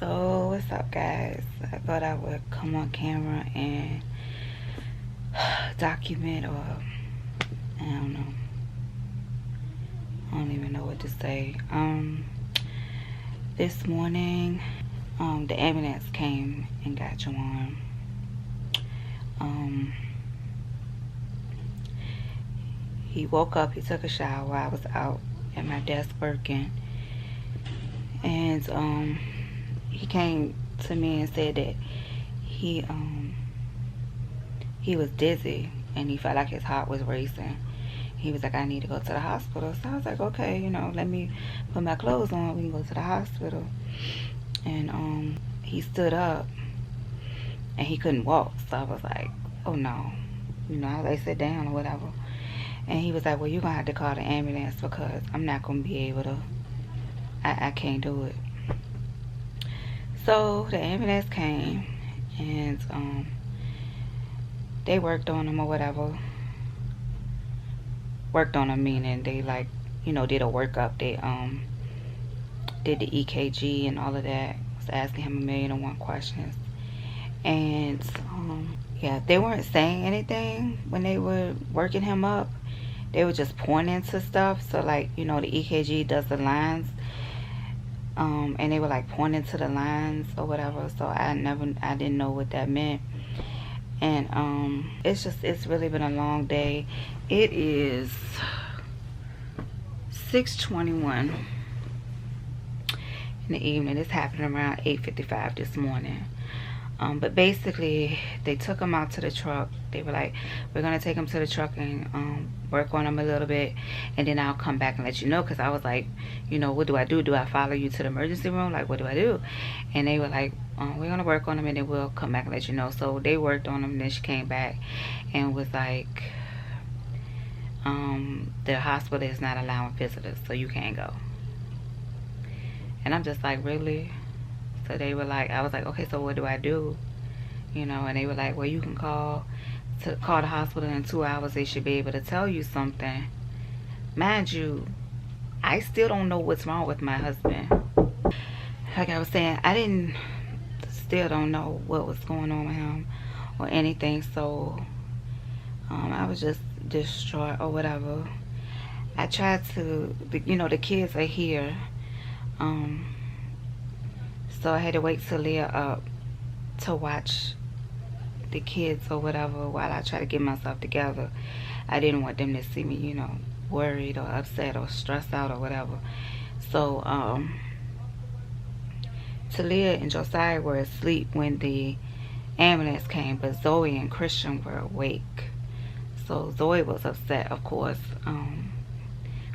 So what's up, guys? I thought I would come on camera and document, or I don't know. I don't even know what to say. This morning, the ambulance came and got Juwan. He woke up, he took a shower while I was out at my desk working, and he came to me and said that he was dizzy and he felt like his heart was racing. He was like, I need to go to the hospital. So I was like, okay, let me put my clothes on, we can go to the hospital. And he stood up and he couldn't walk. So I was like, oh no, I like sit down or whatever. And he was like, well, you're gonna have to call the ambulance because I'm not gonna be able to, I can't do it. So the ambulance came and they worked on him or whatever. Worked on him meaning they did a workup. They did the EKG and all of that. Was asking him 1,000,001 questions. And yeah, they weren't saying anything when they were working him up. They were just pointing to stuff. So the EKG does the lines. And they were like pointing to the lines or whatever. So I didn't know what that meant. And it's really been a long day. It is 6:21 in the evening. It's happening around 8:55 this morning. But basically, they took him out to the truck. They were like, we're going to take him to the truck and work on him a little bit. And then I'll come back and let you know. Because I was like, what do I do? Do I follow you to the emergency room? Like, what do I do? And they were like, we're going to work on him and then we'll come back and let you know. So they worked on him. And then she came back and was like, the hospital is not allowing visitors. So you can't go. And I'm just like, really? So they were like, I was like, okay, so what do I do? And they were like, well, you can call the hospital in 2 hours. They should be able to tell you something. Mind you, I still don't know what's wrong with my husband. Like I was saying, still don't know what was going on with him or anything. So I was just distraught or whatever. I tried to, the kids are here. So I had to wake Talia up to watch the kids or whatever while I try to get myself together. I didn't want them to see me, worried or upset or stressed out or whatever. So Talia and Josiah were asleep when the ambulance came, but Zoe and Christian were awake. So Zoe was upset, of course.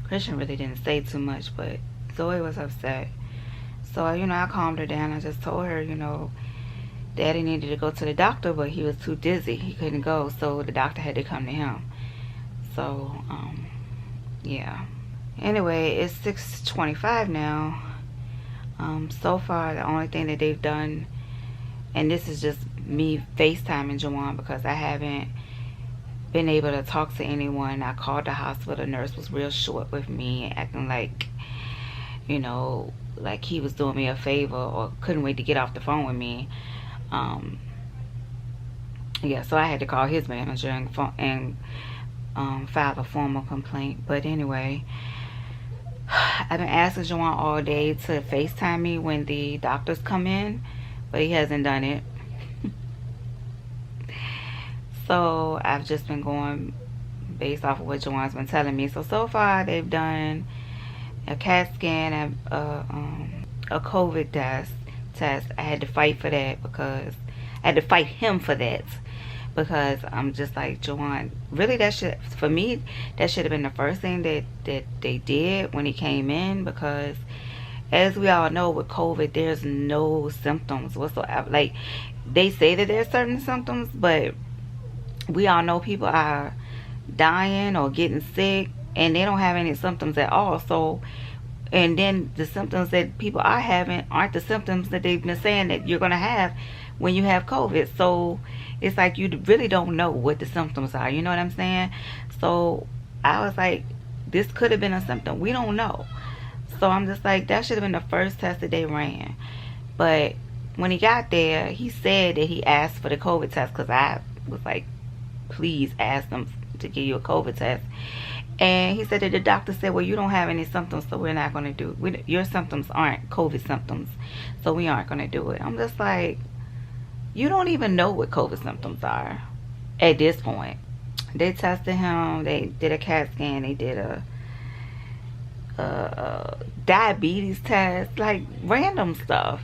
Christian really didn't say too much, but Zoe was upset. So, I calmed her down. I just told her, Daddy needed to go to the doctor, but he was too dizzy. He couldn't go, so the doctor had to come to him. So, yeah. Anyway, it's 6:25 now. So far, the only thing that they've done, and this is just me FaceTiming Juwan because I haven't been able to talk to anyone. I called the hospital. The nurse was real short with me, acting like, like he was doing me a favor or couldn't wait to get off the phone with me. Yeah, so I had to call his manager and file a formal complaint. But anyway, I've been asking Juwan all day to FaceTime me when the doctors come in, but he hasn't done it. So I've just been going based off of what Juwan's been telling me. So far they've done a CAT scan and a COVID test. I had to fight for that because I had to fight him for that because I'm just like, Juwan, really for me that should have been the first thing that they did when he came in, because as we all know with COVID, there's no symptoms whatsoever. Like, they say that there's certain symptoms, but we all know people are dying or getting sick and they don't have any symptoms at all. So, and then the symptoms that people are having aren't the symptoms that they've been saying that you're going to have when you have COVID. So it's like you really don't know what the symptoms are. You know what I'm saying? So I was like, this could have been a symptom. We don't know. So I'm just like, that should have been the first test that they ran. But when he got there, he said that he asked for the COVID test, because I was like, please ask them to give you a COVID test. And he said that the doctor said, well, you don't have any symptoms, so we're not going to do it. Your symptoms aren't COVID symptoms, so we aren't going to do it. I'm just like, you don't even know what COVID symptoms are at this point. They tested him. They did a CAT scan. They did a diabetes test, like random stuff.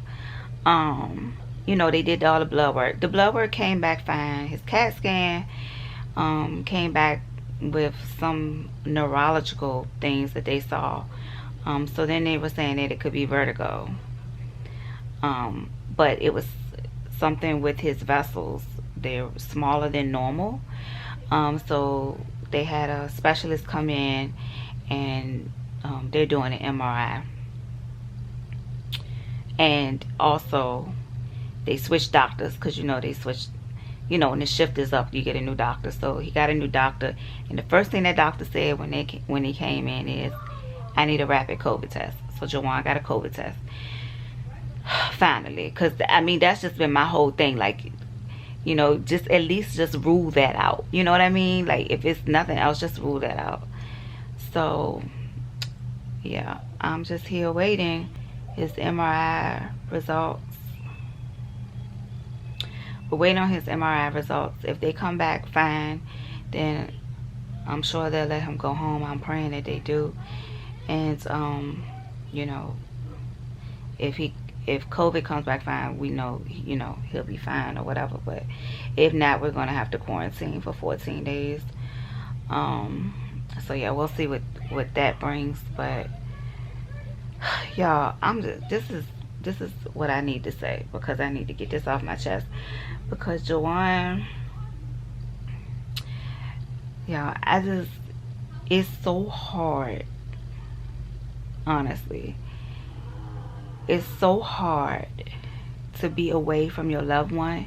You know, they did all the blood work. The blood work came back fine. His CAT scan came back with some neurological things that they saw. So then they were saying that it could be vertigo. But it was something with his vessels. They're smaller than normal. So they had a specialist come in, and they're doing an MRI. And also, they switched doctors, because you know they switched. You know, when the shift is up, you get a new doctor. So he got a new doctor, and the first thing that doctor said when he came in is, I need a rapid COVID test. So Juwan got a COVID test. Finally, because I mean, that's just been my whole thing. Like, you know, just at least just rule that out. You know what I mean? Like, if it's nothing else, just rule that out. So yeah, I'm just here waiting his MRI results. We're waiting on his MRI results. If they come back fine, then I'm sure they'll let him go home. I'm praying that they do. And you know, if COVID comes back fine, we know, you know, he'll be fine or whatever. But if not, we're gonna have to quarantine for 14 days. So yeah, we'll see what that brings. But y'all, this is what I need to say, because I need to get this off my chest. Because Juwan, y'all, it's so hard. Honestly, it's so hard to be away from your loved one,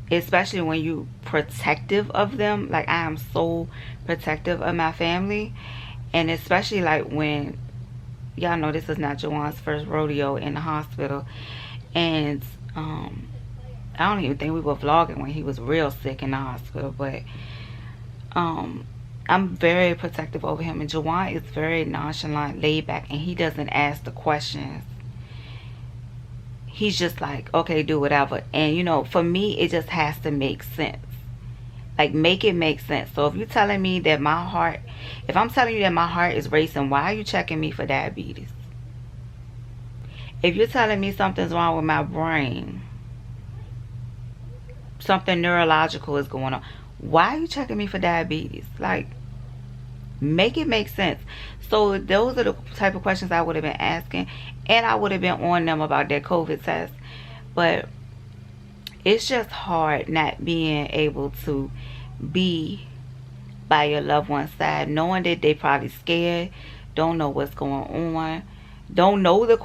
especially when you protective of them. Like, I am so protective of my family, and especially like when, y'all know this is not Juwan's first rodeo in the hospital, and I don't even think we were vlogging when he was real sick in the hospital. But I'm very protective over him, and Juwan is very nonchalant, laid back, and he doesn't ask the questions. He's just like, okay, do whatever. And you know, for me, it just has to make sense. Like, make it make sense. So if you're telling me that my heart, if I'm telling you that my heart is racing, why are you checking me for diabetes? If you're telling me something's wrong with my brain, something neurological is going on, why are you checking me for diabetes? Like, make it make sense. So those are the type of questions I would have been asking, and I would have been on them about their COVID test. But it's just hard not being able to be by your loved one's side, knowing that they probably scared, don't know what's going on, don't know the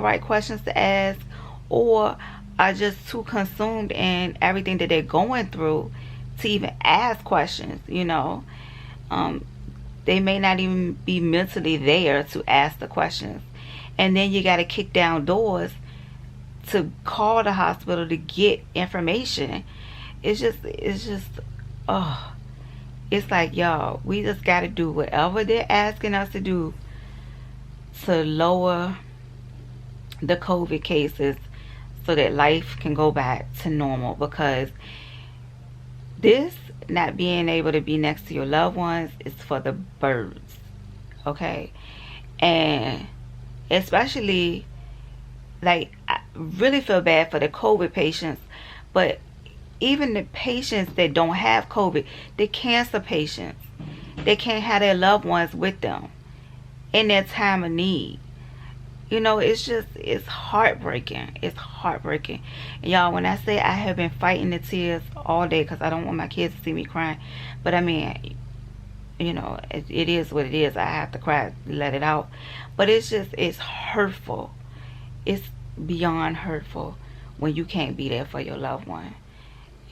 right questions to ask, or are just too consumed in everything that they're going through to even ask questions. You know, they may not even be mentally there to ask the questions, and then you got to kick down doors to call the hospital to get information. It's just oh, it's like, y'all, we just got to do whatever they're asking us to do to lower the COVID cases, so that life can go back to normal. Because this not being able to be next to your loved ones is for the birds, okay? And especially, like, I really feel bad for the COVID patients, but even the patients that don't have COVID, the cancer patients, they can't have their loved ones with them in their time of need. You know, it's heartbreaking. It's heartbreaking. And y'all, when I say I have been fighting the tears all day, because I don't want my kids to see me crying. But I mean, you know, it is what it is. I have to cry, let it out. But it's hurtful. It's beyond hurtful when you can't be there for your loved one.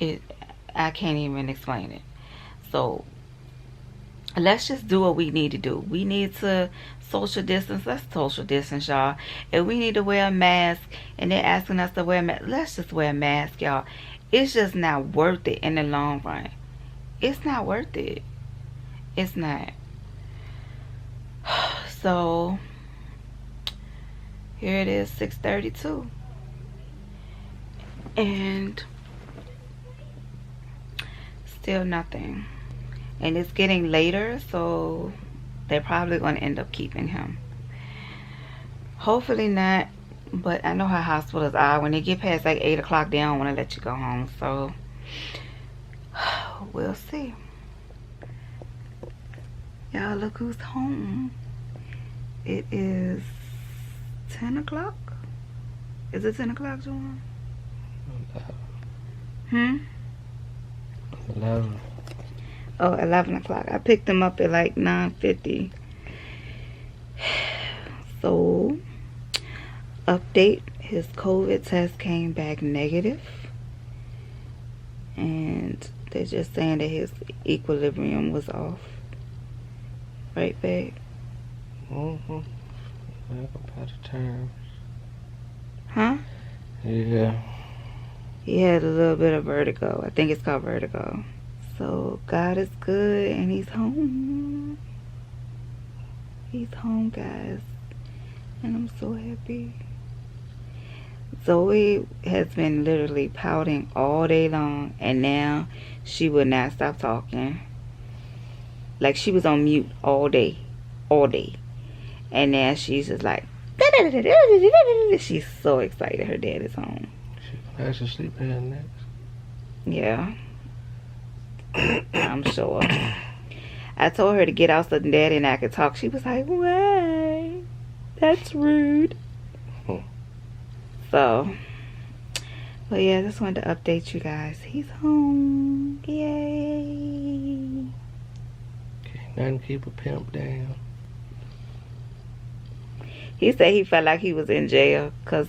I can't even explain it. So let's just do what we need to do. We need to social distance. Let's social distance, y'all. If we need to wear a mask and they're asking us to wear a mask, let's just wear a mask, y'all. It's just not worth it in the long run. It's not worth it. It's not. So here it is, 6:32, and still nothing. And it's getting later, so they're probably going to end up keeping him. Hopefully not, but I know how hospitals are. When they get past like 8 o'clock, they don't want to let you go home. So we'll see. Y'all, look who's home. It is 10 o'clock. Is it 10 o'clock, Juwan? 11. Oh, 11 o'clock. I picked him up at like 9:50. So, update. His COVID test came back negative. And they're just saying that his equilibrium was off. Right, babe? Mm-hmm. Back about the terms. Huh? Yeah. He had a little bit of vertigo. I think it's called vertigo. So God is good and he's home. He's home, guys. And I'm so happy. Zoe has been literally pouting all day long, and now she would not stop talking. Like she was on mute all day. And now she's just like, she's so excited her dad is home. She can actually sleep here next. Yeah. I'm sure. I told her to get out so Daddy and I could talk. She was like, why? That's rude. So, but yeah, I just wanted to update you guys. He's home. Yay. Can't nothing keep a pimp down. He said he felt like he was in jail because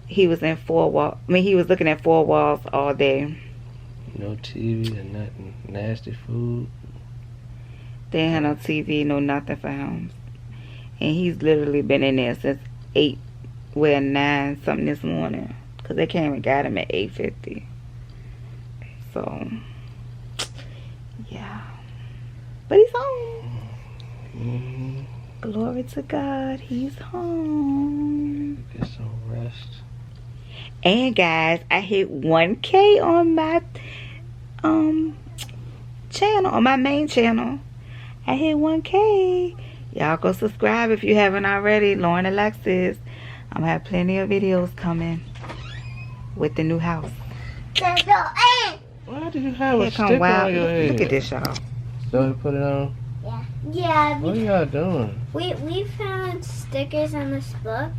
he was in four walls. I mean, he was looking at four walls all day. No TV or nothing. Nasty food. They ain't had no TV, no nothing for him. And he's literally been in there since 9 something this morning. Because they came and got him at 8:50. So, yeah. But he's home. Mm-hmm. Glory to God, he's home. Get some rest. And guys, I hit 1K on my channel, on my main channel. I hit 1K. Y'all go subscribe if you haven't already. Lauren Alexis. I'm gonna have plenty of videos coming with the new house. Why do you have a sticker on your head? Look at this, y'all. So you put it on? Yeah. What are y'all doing? We found stickers on this book,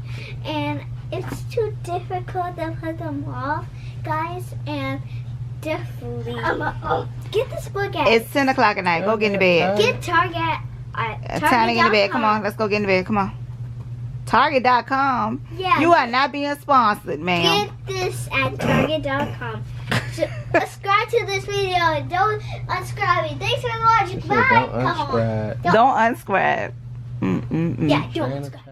and it's too difficult to put them off, guys, and definitely get this book at. It's 10 o'clock at night. Go get in the bed. Get Target Time at to get in the bed. Come Target.com. on, let's go get in the bed. Come on. Target.com. Yeah. You are not being sponsored, ma'am. Get this at Target.com. So, subscribe to this video and don't unsubscribe. Thanks for watching. She said Bye. don't Come on. unsubscribe. Don't unscribe. Yeah, don't unsubscribe.